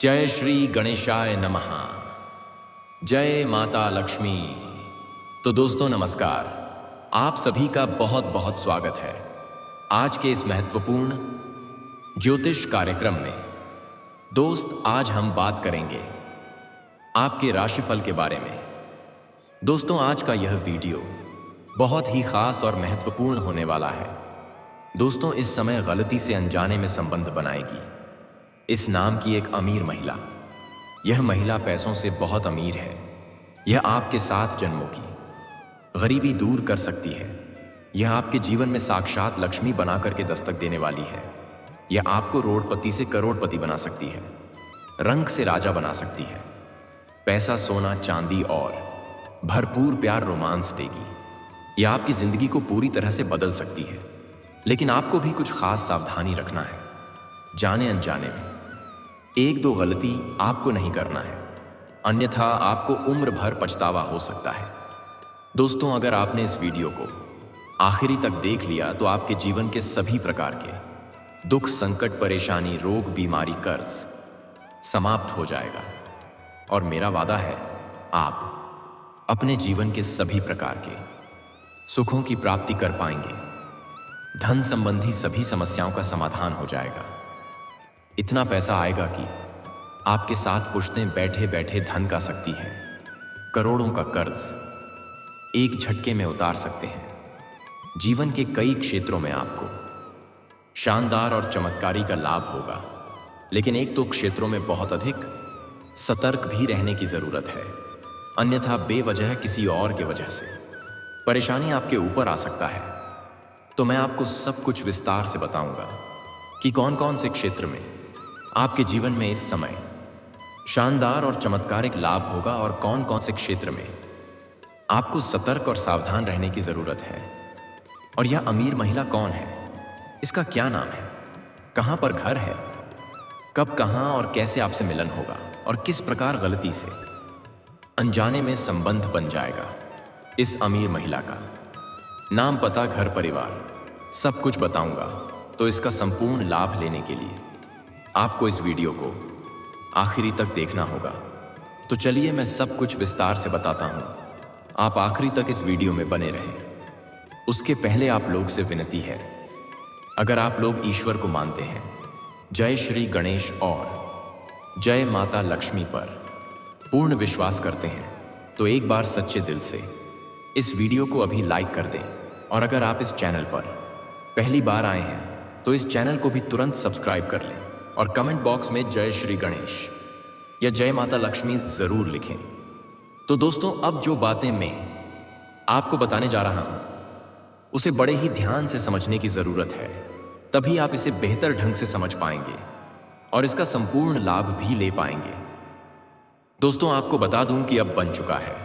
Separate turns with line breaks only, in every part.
जय श्री गणेशाय नमः। जय माता लक्ष्मी। तो दोस्तों नमस्कार, आप सभी का बहुत बहुत स्वागत है आज के इस महत्वपूर्ण ज्योतिष कार्यक्रम में। दोस्त, आज हम बात करेंगे आपके राशिफल के बारे में। दोस्तों, आज का यह वीडियो बहुत ही खास और महत्वपूर्ण होने वाला है। दोस्तों, इस समय गलती से अनजाने में संबंध बनाएगी इस नाम की एक अमीर महिला। यह महिला पैसों से बहुत अमीर है। यह आपके 7 जन्मों की गरीबी दूर कर सकती है। यह आपके जीवन में साक्षात लक्ष्मी बना करके दस्तक देने वाली है। यह आपको रोडपति से करोड़पति बना सकती है, रंग से राजा बना सकती है। पैसा, सोना, चांदी और भरपूर प्यार, रोमांस देगी। यह आपकी जिंदगी को पूरी तरह से बदल सकती है, लेकिन आपको भी कुछ खास सावधानी रखना है। जाने अनजाने में 1-2 गलती आपको नहीं करना है, अन्यथा आपको उम्र भर पछतावा हो सकता है। दोस्तों, अगर आपने इस वीडियो को आखिरी तक देख लिया तो आपके जीवन के सभी प्रकार के दुख, संकट, परेशानी, रोग, बीमारी, कर्ज समाप्त हो जाएगा। और मेरा वादा है, आप अपने जीवन के सभी प्रकार के सुखों की प्राप्ति कर पाएंगे। धन संबंधी सभी समस्याओं का समाधान हो जाएगा। इतना पैसा आएगा कि आपके साथ पुश्तें बैठे बैठे धन का सकती है। करोड़ों का कर्ज एक झटके में उतार सकते हैं। जीवन के कई क्षेत्रों में आपको शानदार और चमत्कारी का लाभ होगा, लेकिन एक दो क्षेत्रों में बहुत अधिक सतर्क भी रहने की जरूरत है, अन्यथा बेवजह किसी और के वजह से परेशानी आपके ऊपर आ सकता है। तो मैं आपको सब कुछ विस्तार से बताऊंगा कि कौन कौन से क्षेत्र में आपके जीवन में इस समय शानदार और चमत्कारिक लाभ होगा और कौन कौन से क्षेत्र में आपको सतर्क और सावधान रहने की जरूरत है। और यह अमीर महिला कौन है, इसका क्या नाम है, कहां पर घर है, कब, कहां और कैसे आपसे मिलन होगा और किस प्रकार गलती से अनजाने में संबंध बन जाएगा इस अमीर महिला का। नाम, पता, घर, परिवार सब कुछ बताऊंगा। तो इसका संपूर्ण लाभ लेने के लिए आपको इस वीडियो को आखिरी तक देखना होगा। तो चलिए मैं सब कुछ विस्तार से बताता हूं, आप आखिरी तक इस वीडियो में बने रहें। उसके पहले आप लोग से विनती है, अगर आप लोग ईश्वर को मानते हैं, जय श्री गणेश और जय माता लक्ष्मी पर पूर्ण विश्वास करते हैं, तो एक बार सच्चे दिल से इस वीडियो को अभी लाइक कर दें। और अगर आप इस चैनल पर पहली बार आए हैं तो इस चैनल को भी तुरंत सब्सक्राइब कर लें और कमेंट बॉक्स में जय श्री गणेश या जय माता लक्ष्मी जरूर लिखें। तो दोस्तों, अब जो बातें मैं आपको बताने जा रहा हूं उसे बड़े ही ध्यान से समझने की जरूरत है, तभी आप इसे बेहतर ढंग से समझ पाएंगे और इसका संपूर्ण लाभ भी ले पाएंगे। दोस्तों, आपको बता दूं कि अब बन चुका है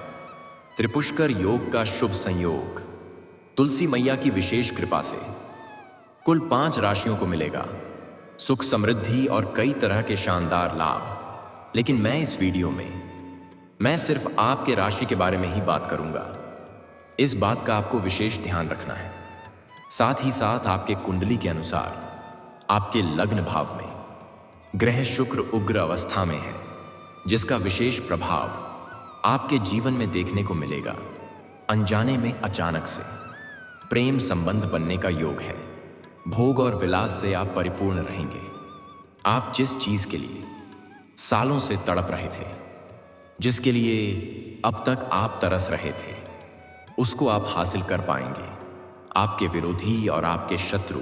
त्रिपुष्कर योग का शुभ संयोग। तुलसी मैया की विशेष कृपा से कुल 5 राशियों को मिलेगा सुख, समृद्धि और कई तरह के शानदार लाभ। लेकिन मैं इस वीडियो में मैं सिर्फ आपके राशि के बारे में ही बात करूंगा। इस बात का आपको विशेष ध्यान रखना है। साथ ही साथ आपके कुंडली के अनुसार आपके लग्न भाव में ग्रह शुक्र उग्र अवस्था में है, जिसका विशेष प्रभाव आपके जीवन में देखने को मिलेगा। अनजाने में अचानक से प्रेम संबंध बनने का योग है। भोग और विलास से आप परिपूर्ण रहेंगे। आप जिस चीज के लिए सालों से तड़प रहे थे, जिसके लिए अब तक आप तरस रहे थे, उसको आप हासिल कर पाएंगे। आपके विरोधी और आपके शत्रु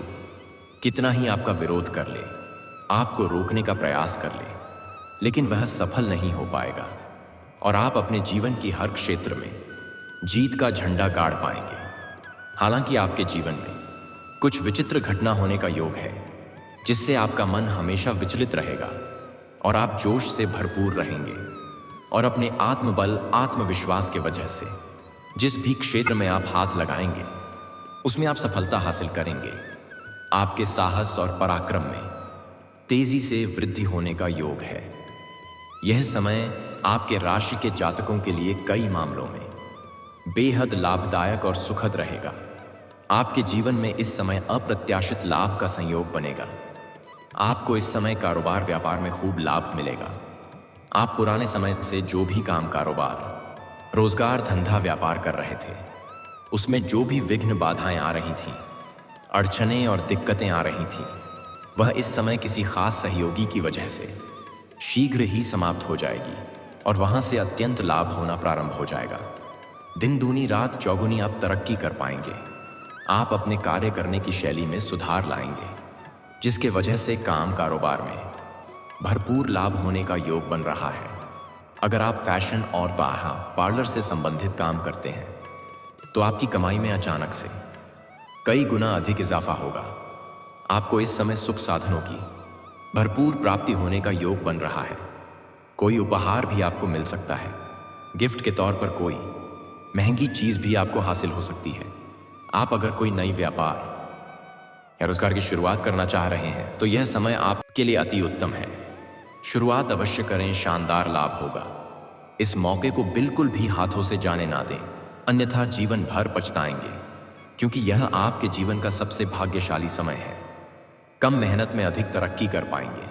कितना ही आपका विरोध कर ले, आपको रोकने का प्रयास कर ले, लेकिन वह सफल नहीं हो पाएगा और आप अपने जीवन की हर क्षेत्र में जीत का झंडा गाड़ पाएंगे। हालांकि आपके जीवन में कुछ विचित्र घटना होने का योग है, जिससे आपका मन हमेशा विचलित रहेगा और आप जोश से भरपूर रहेंगे और अपने आत्मबल, आत्मविश्वास के वजह से जिस भी क्षेत्र में आप हाथ लगाएंगे उसमें आप सफलता हासिल करेंगे। आपके साहस और पराक्रम में तेजी से वृद्धि होने का योग है। यह समय आपके राशि के जातकों के लिए कई मामलों में बेहद लाभदायक और सुखद रहेगा। आपके जीवन में इस समय अप्रत्याशित लाभ का संयोग बनेगा। आपको इस समय कारोबार व्यापार में खूब लाभ मिलेगा। आप पुराने समय से जो भी काम कारोबार रोजगार धंधा व्यापार कर रहे थे, उसमें जो भी विघ्न बाधाएं आ रही थीं, अड़चनें और दिक्कतें आ रही थीं, वह इस समय किसी खास सहयोगी की वजह से शीघ्र ही समाप्त हो जाएगी और वहां से अत्यंत लाभ होना प्रारंभ हो जाएगा। दिन दूनी रात चौगुनी आप तरक्की कर पाएंगे। आप अपने कार्य करने की शैली में सुधार लाएंगे, जिसके वजह से काम कारोबार में भरपूर लाभ होने का योग बन रहा है। अगर आप फैशन और पार्लर से संबंधित काम करते हैं तो आपकी कमाई में अचानक से कई गुना अधिक इजाफा होगा। आपको इस समय सुख साधनों की भरपूर प्राप्ति होने का योग बन रहा है। कोई उपहार भी आपको मिल सकता है। गिफ्ट के तौर पर कोई महंगी चीज भी आपको हासिल हो सकती है। आप अगर कोई नई व्यापार या रोजगार की शुरुआत करना चाह रहे हैं तो यह समय आपके लिए अति उत्तम है। शुरुआत अवश्य करें, शानदार लाभ होगा। इस मौके को बिल्कुल भी हाथों से जाने ना दें, अन्यथा जीवन भर पछताएंगे, क्योंकि यह आपके जीवन का सबसे भाग्यशाली समय है। कम मेहनत में अधिक तरक्की कर पाएंगे।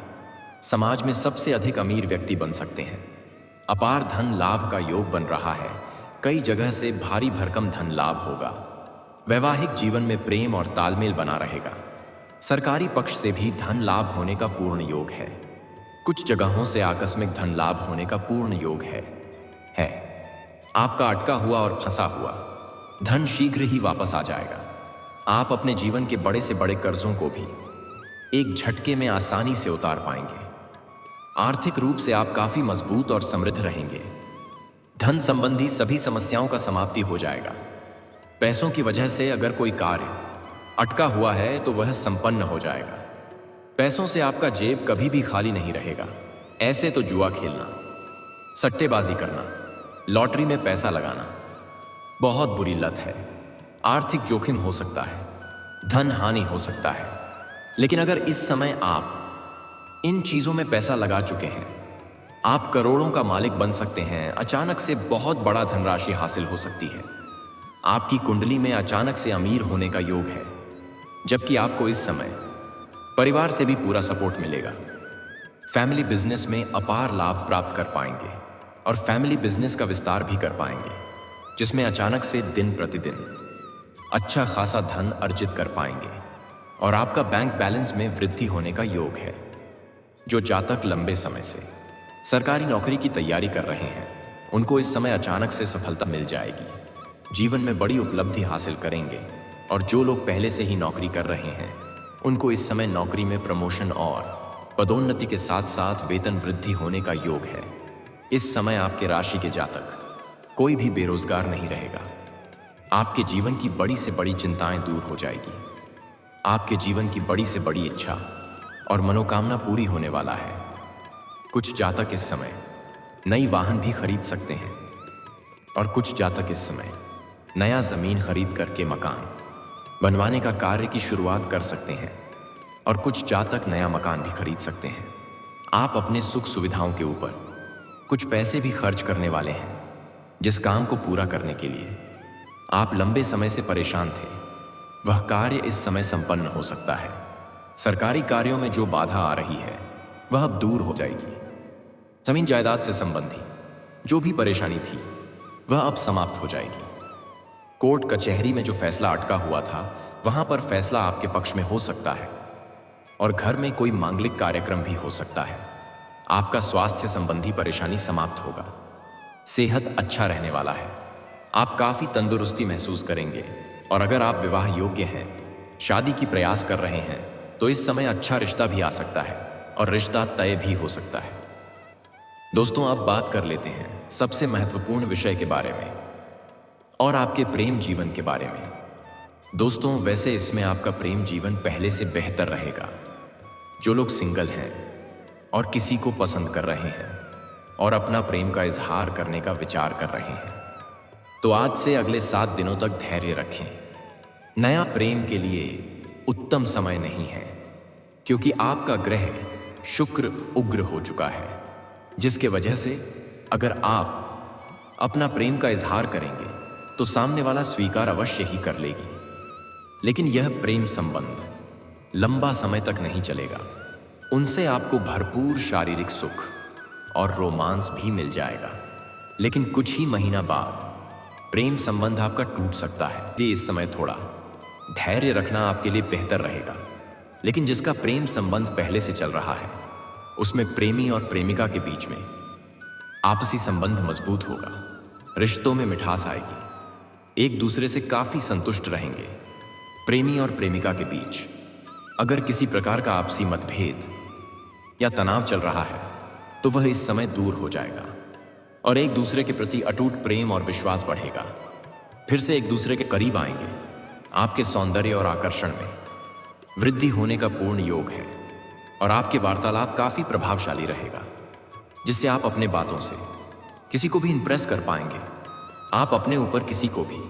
समाज में सबसे अधिक अमीर व्यक्ति बन सकते हैं। अपार धन लाभ का योग बन रहा है। कई जगह से भारी भरकम धन लाभ होगा। वैवाहिक जीवन में प्रेम और तालमेल बना रहेगा। सरकारी पक्ष से भी धन लाभ होने का पूर्ण योग है। कुछ जगहों से आकस्मिक धन लाभ होने का पूर्ण योग है। आपका अटका हुआ और फंसा हुआ धन शीघ्र ही वापस आ जाएगा। आप अपने जीवन के बड़े से बड़े कर्जों को भी एक झटके में आसानी से उतार पाएंगे। आर्थिक रूप से आप काफी मजबूत और समृद्ध रहेंगे। धन संबंधी सभी समस्याओं का समाप्ति हो जाएगा। पैसों की वजह से अगर कोई कार्य अटका हुआ है तो वह संपन्न हो जाएगा। पैसों से आपका जेब कभी भी खाली नहीं रहेगा। ऐसे तो जुआ खेलना, सट्टेबाजी करना, लॉटरी में पैसा लगाना बहुत बुरी लत है। आर्थिक जोखिम हो सकता है, धन हानि हो सकता है। लेकिन अगर इस समय आप इन चीजों में पैसा लगा चुके हैं, आप करोड़ों का मालिक बन सकते हैं। अचानक से बहुत बड़ा धनराशि हासिल हो सकती है। आपकी कुंडली में अचानक से अमीर होने का योग है, जबकि आपको इस समय परिवार से भी पूरा सपोर्ट मिलेगा। फैमिली बिजनेस में अपार लाभ प्राप्त कर पाएंगे और फैमिली बिजनेस का विस्तार भी कर पाएंगे, जिसमें अचानक से दिन प्रतिदिन अच्छा खासा धन अर्जित कर पाएंगे और आपका बैंक बैलेंस में वृद्धि होने का योग है। जो जातक लंबे समय से सरकारी नौकरी की तैयारी कर रहे हैं, उनको इस समय अचानक से सफलता मिल जाएगी। जीवन में बड़ी उपलब्धि हासिल करेंगे और जो लोग पहले से ही नौकरी कर रहे हैं, उनको इस समय नौकरी में प्रमोशन और पदोन्नति के साथ साथ वेतन वृद्धि होने का योग है। इस समय आपके राशि के जातक कोई भी बेरोजगार नहीं रहेगा। आपके जीवन की बड़ी से बड़ी चिंताएं दूर हो जाएगी। आपके जीवन की बड़ी से बड़ी इच्छा और मनोकामना पूरी होने वाला है। कुछ जातक इस समय नई वाहन भी खरीद सकते हैं और कुछ जातक इस समय नया जमीन खरीद करके मकान बनवाने का कार्य की शुरुआत कर सकते हैं और कुछ जातक नया मकान भी खरीद सकते हैं। आप अपने सुख सुविधाओं के ऊपर कुछ पैसे भी खर्च करने वाले हैं, जिस काम को पूरा करने के लिए आप लंबे समय से परेशान थे, वह कार्य इस समय संपन्न हो सकता है। सरकारी कार्यों में जो बाधा आ रही है वह अब दूर हो जाएगी। जमीन जायदाद से संबंधी जो भी परेशानी थी वह अब समाप्त हो जाएगी। कोर्ट कचहरी में जो फैसला अटका हुआ था, वहां पर फैसला आपके पक्ष में हो सकता है और घर में कोई मांगलिक कार्यक्रम भी हो सकता है। आपका स्वास्थ्य संबंधी परेशानी समाप्त होगा। सेहत अच्छा रहने वाला है। आप काफी तंदुरुस्ती महसूस करेंगे और अगर आप विवाह योग्य हैं, शादी की प्रयास कर रहे हैं, तो इस समय अच्छा रिश्ता भी आ सकता है और रिश्ता तय भी हो सकता है। दोस्तों, अब बात कर लेते हैं सबसे महत्वपूर्ण विषय के बारे में और आपके प्रेम जीवन के बारे में। दोस्तों, वैसे इसमें आपका प्रेम जीवन पहले से बेहतर रहेगा। जो लोग सिंगल हैं और किसी को पसंद कर रहे हैं और अपना प्रेम का इजहार करने का विचार कर रहे हैं, तो आज से अगले 7 दिनों तक धैर्य रखें। नया प्रेम के लिए उत्तम समय नहीं है, क्योंकि आपका ग्रह शुक्र उग्र हो चुका है, जिसके वजह से अगर आप अपना प्रेम का इजहार करेंगे तो सामने वाला स्वीकार अवश्य ही कर लेगी। लेकिन यह प्रेम संबंध लंबा समय तक नहीं चलेगा। उनसे आपको भरपूर शारीरिक सुख और रोमांस भी मिल जाएगा। लेकिन कुछ ही महीना बाद प्रेम संबंध आपका टूट सकता है। ये इस समय थोड़ा धैर्य रखना आपके लिए बेहतर रहेगा। लेकिन जिसका प्रेम संबंध पहले से चल रहा है, उसमें प्रेमी और प्रेमिका के बीच में आपसी संबंध मजबूत होगा। रिश्तों में मिठास आएगी, एक दूसरे से काफी संतुष्ट रहेंगे। प्रेमी और प्रेमिका के बीच अगर किसी प्रकार का आपसी मतभेद या तनाव चल रहा है, तो वह इस समय दूर हो जाएगा और एक दूसरे के प्रति अटूट प्रेम और विश्वास बढ़ेगा। फिर से एक दूसरे के करीब आएंगे। आपके सौंदर्य और आकर्षण में वृद्धि होने का पूर्ण योग है और आपके वार्तालाप काफी प्रभावशाली रहेगा, जिससे आप अपने बातों से किसी को भी इंप्रेस कर पाएंगे। आप अपने ऊपर किसी को भी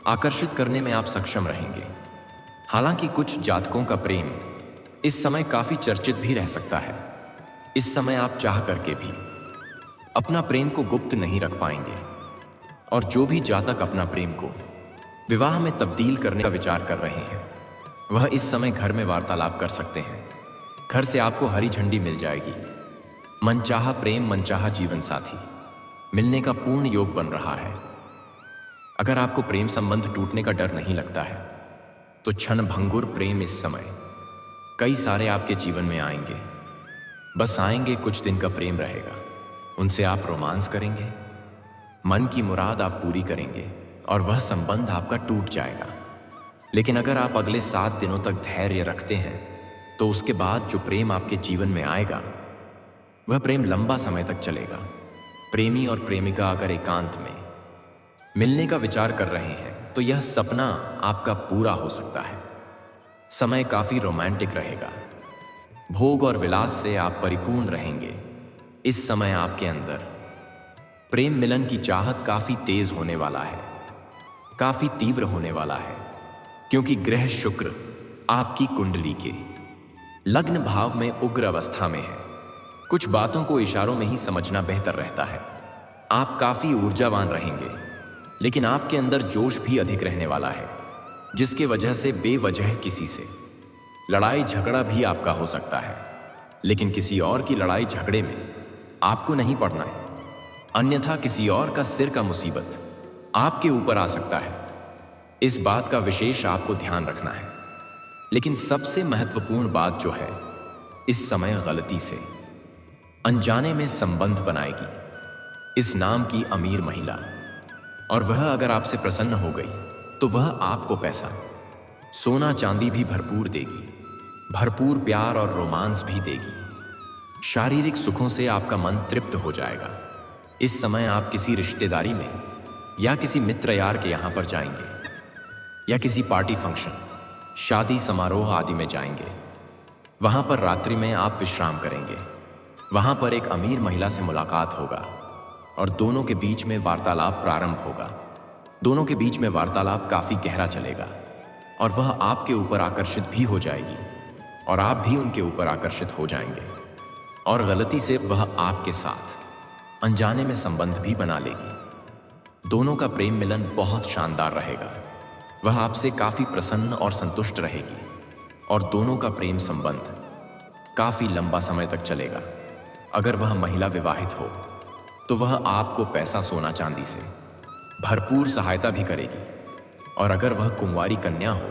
आकर्षित करने में आप सक्षम रहेंगे। हालांकि कुछ जातकों का प्रेम इस समय काफी चर्चित भी रह सकता है। इस समय आप चाह करके भी अपना प्रेम को गुप्त नहीं रख पाएंगे और जो भी जातक अपना प्रेम को विवाह में तब्दील करने का विचार कर रहे हैं, वह इस समय घर में वार्तालाप कर सकते हैं। घर से आपको हरी झंडी मिल जाएगी। मनचाहा प्रेम, मनचाहा जीवन साथी मिलने का पूर्ण योग बन रहा है। अगर आपको प्रेम संबंध टूटने का डर नहीं लगता है, तो क्षण भंगुर प्रेम इस समय कई सारे आपके जीवन में आएंगे। बस आएंगे, कुछ दिन का प्रेम रहेगा। उनसे आप रोमांस करेंगे, मन की मुराद आप पूरी करेंगे और वह संबंध आपका टूट जाएगा। लेकिन अगर आप अगले 7 दिनों तक धैर्य रखते हैं, तो उसके बाद जो प्रेम आपके जीवन में आएगा, वह प्रेम लंबा समय तक चलेगा। प्रेमी और प्रेमिका अगर एकांत में मिलने का विचार कर रहे हैं, तो यह सपना आपका पूरा हो सकता है। समय काफी रोमांटिक रहेगा। भोग और विलास से आप परिपूर्ण रहेंगे। इस समय आपके अंदर प्रेम मिलन की चाहत काफी तेज होने वाला है, काफी तीव्र होने वाला है, क्योंकि ग्रह शुक्र आपकी कुंडली के लग्न भाव में उग्र अवस्था में है। कुछ बातों को इशारों में ही समझना बेहतर रहता है। आप काफी ऊर्जावान रहेंगे, लेकिन आपके अंदर जोश भी अधिक रहने वाला है, जिसके वजह से बेवजह किसी से लड़ाई झगड़ा भी आपका हो सकता है। लेकिन किसी और की लड़ाई झगड़े में आपको नहीं पड़ना है, अन्यथा किसी और का सिर का मुसीबत आपके ऊपर आ सकता है। इस बात का विशेष आपको ध्यान रखना है। लेकिन सबसे महत्वपूर्ण बात जो है, इस समय गलती से अनजाने में संबंध बनाएगी इस नाम की अमीर महिला, और वह अगर आपसे प्रसन्न हो गई, तो वह आपको पैसा, सोना चांदी भी भरपूर देगी, भरपूर प्यार और रोमांस भी देगी। शारीरिक सुखों से आपका मन तृप्त हो जाएगा। इस समय आप किसी रिश्तेदारी में या किसी मित्र यार के यहां पर जाएंगे, या किसी पार्टी फंक्शन, शादी समारोह आदि में जाएंगे। वहां पर रात्रि में आप विश्राम करेंगे। वहां पर एक अमीर महिला से मुलाकात होगा और दोनों के बीच में वार्तालाप प्रारंभ होगा। दोनों के बीच में वार्तालाप काफी गहरा चलेगा और वह आपके ऊपर आकर्षित भी हो जाएगी और आप भी उनके ऊपर आकर्षित हो जाएंगे, और गलती से वह आपके साथ अनजाने में संबंध भी बना लेगी। दोनों का प्रेम मिलन बहुत शानदार रहेगा। वह आपसे काफी प्रसन्न और संतुष्ट रहेगी और दोनों का प्रेम संबंध काफी लंबा समय तक चलेगा। अगर वह महिला विवाहित हो, तो वह आपको पैसा, सोना चांदी से भरपूर सहायता भी करेगी, और अगर वह कुंवारी कन्या हो,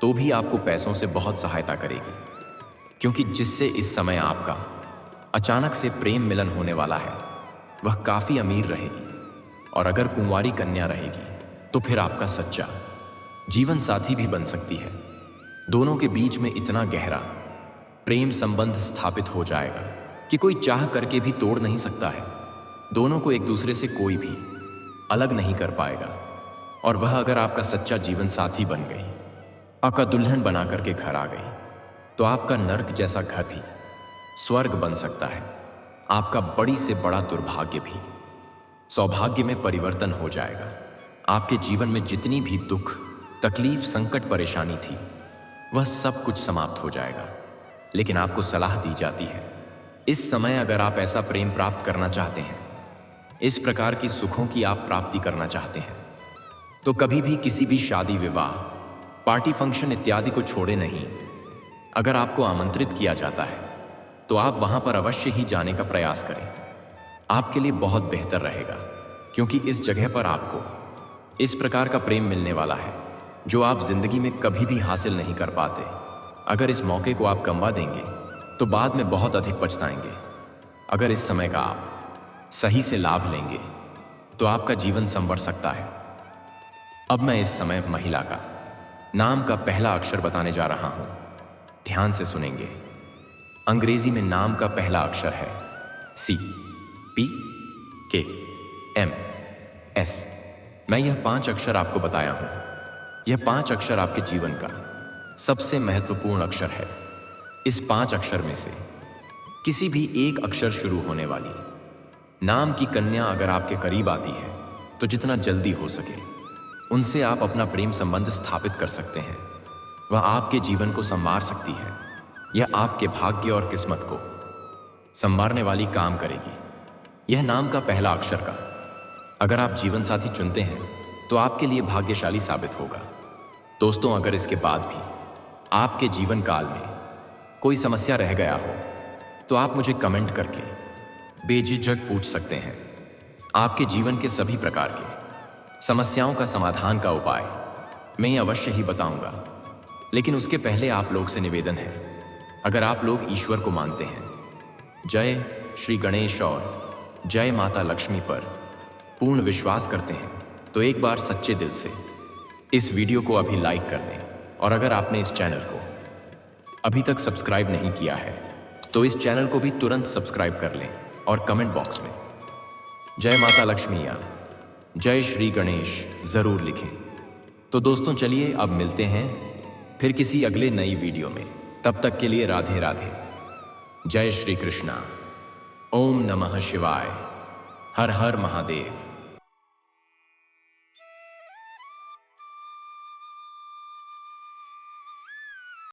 तो भी आपको पैसों से बहुत सहायता करेगी, क्योंकि जिससे इस समय आपका अचानक से प्रेम मिलन होने वाला है, वह काफी अमीर रहेगी। और अगर कुंवारी कन्या रहेगी, तो फिर आपका सच्चा जीवन साथी भी बन सकती है। दोनों के बीच में इतना गहरा प्रेम संबंध स्थापित हो जाएगा कि कोई चाह करके भी तोड़ नहीं सकता है। दोनों को एक दूसरे से कोई भी अलग नहीं कर पाएगा। और वह अगर आपका सच्चा जीवन साथी बन गई, आपका दुल्हन बना करके घर आ गई, तो आपका नर्क जैसा घर भी स्वर्ग बन सकता है। आपका बड़ी से बड़ा दुर्भाग्य भी सौभाग्य में परिवर्तन हो जाएगा। आपके जीवन में जितनी भी दुख, तकलीफ, संकट, परेशानी थी, वह सब कुछ समाप्त हो जाएगा। लेकिन आपको सलाह दी जाती है, इस समय अगर आप ऐसा प्रेम प्राप्त करना चाहते हैं, इस प्रकार की सुखों की आप प्राप्ति करना चाहते हैं, तो कभी भी किसी भी शादी, विवाह, पार्टी, फंक्शन इत्यादि को छोड़े नहीं। अगर आपको आमंत्रित किया जाता है, तो आप वहां पर अवश्य ही जाने का प्रयास करें। आपके लिए बहुत बेहतर रहेगा, क्योंकि इस जगह पर आपको इस प्रकार का प्रेम मिलने वाला है जो आप जिंदगी में कभी भी हासिल नहीं कर पाते। अगर इस मौके को आप गंवा देंगे तो बाद में बहुत अधिक पछताएंगे। अगर इस समय का आप सही से लाभ लेंगे तो आपका जीवन संवर सकता है। अब मैं इस समय महिला का नाम का पहला अक्षर बताने जा रहा हूं। ध्यान से सुनेंगे। अंग्रेजी में नाम का पहला अक्षर है C, P, K, M, S। मैं यह 5 अक्षर आपको बताया हूं। यह 5 अक्षर आपके जीवन का सबसे महत्वपूर्ण अक्षर है। इस 5 अक्षर में से किसी भी एक अक्षर शुरू होने वाली नाम की कन्या अगर आपके करीब आती है तो जितना जल्दी हो सके उनसे आप अपना प्रेम संबंध स्थापित कर सकते हैं। वह आपके जीवन को संवार सकती है। यह आपके भाग्य और किस्मत को संवारने वाली काम करेगी। यह नाम का पहला अक्षर का अगर आप जीवन साथी चुनते हैं तो आपके लिए भाग्यशाली साबित होगा। दोस्तों, अगर इसके बाद भी आपके जीवन काल में कोई समस्या रह गया हो तो आप मुझे कमेंट करके बेझिझक पूछ सकते हैं। आपके जीवन के सभी प्रकार के समस्याओं का समाधान का उपाय मैं अवश्य ही बताऊंगा। लेकिन उसके पहले आप लोग से निवेदन है, अगर आप लोग ईश्वर को मानते हैं, जय श्री गणेश और जय माता लक्ष्मी पर पूर्ण विश्वास करते हैं, तो एक बार सच्चे दिल से इस वीडियो को अभी लाइक कर दें। और अगर आपने इस चैनल को अभी तक सब्सक्राइब नहीं किया है तो इस चैनल को भी तुरंत सब्सक्राइब कर लें और कमेंट बॉक्स में जय माता लक्ष्मी या जय श्री गणेश जरूर लिखें। तो दोस्तों, चलिए अब मिलते हैं फिर किसी अगले नई वीडियो में। तब तक के लिए राधे राधे। जय श्री कृष्णा। ओम नमः शिवाय। हर हर महादेव।